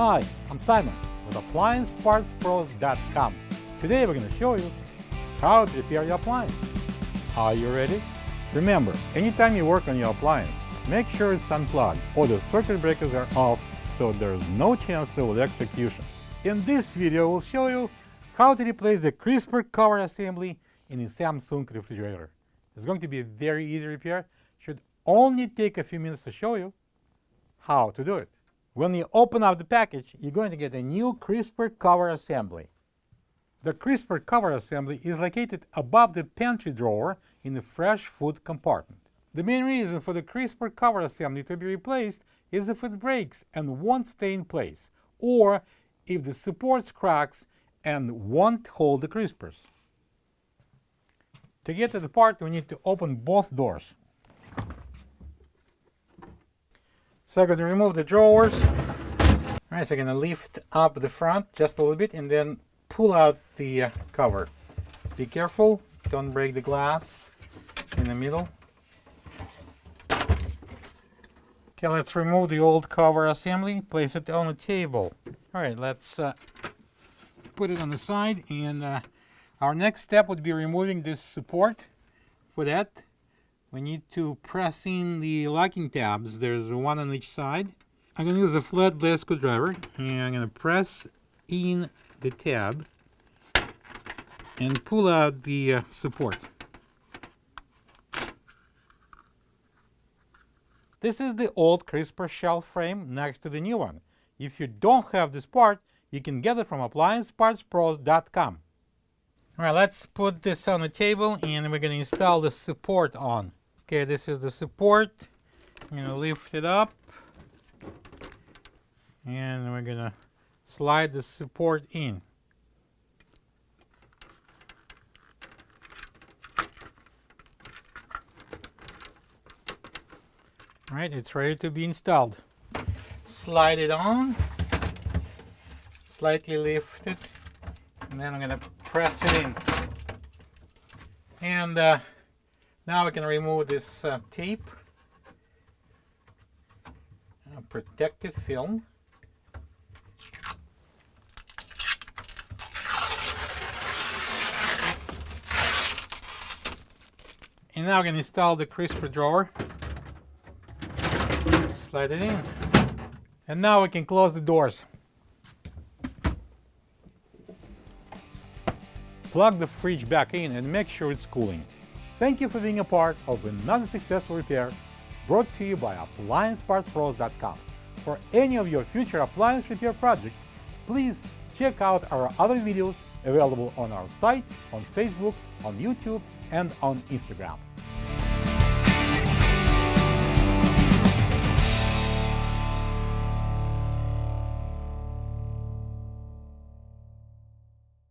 Hi, I'm Simon with AppliancePartsPros.com. Today we're going to show you how to repair your appliance. Are you ready? Remember, anytime you work on your appliance, make sure it's unplugged or the circuit breakers are off so there's no chance of electrocution. In this video, we'll show you how to replace the crisper cover assembly in a Samsung refrigerator. It's going to be a very easy repair. Should only take a few minutes to show you how to do it. When you open up the package, you're going to get a new crisper cover assembly. The crisper cover assembly is located above the pantry drawer in the fresh food compartment. The main reason for the crisper cover assembly to be replaced is if it breaks and won't stay in place, or if the supports cracks and won't hold the crispers. To get to the part, we need to open both doors. So I'm going to remove the drawers. Alright, so I'm going to lift up the front just a little bit and then pull out the cover. Be careful, don't break the glass in the middle. Okay, let's remove the old cover assembly, place it on the table. Alright, let's put it on the side, and our next step would be removing this support. For that, we need to press in the locking tabs. There's one on each side. I'm going to use a flat blade screwdriver, and I'm going to press in the tab and pull out the support. This is the old crisper shelf frame next to the new one. If you don't have this part, you can get it from AppliancePartsPros.com. Alright, let's put this on the table and we're going to install the support on. Okay, this is the support. I'm going to lift it up and we're going to slide the support in. Alright, it's ready to be installed. Slide it on, slightly lift it, and then I'm going to press it in. And now we can remove this tape, protective film. And now we can install the crisper drawer. Slide it in. And now we can close the doors. Plug the fridge back in and make sure it's cooling. Thank you for being a part of another successful repair brought to you by AppliancePartsPros.com. For any of your future appliance repair projects, please check out our other videos available on our site, on Facebook, on YouTube, and on Instagram.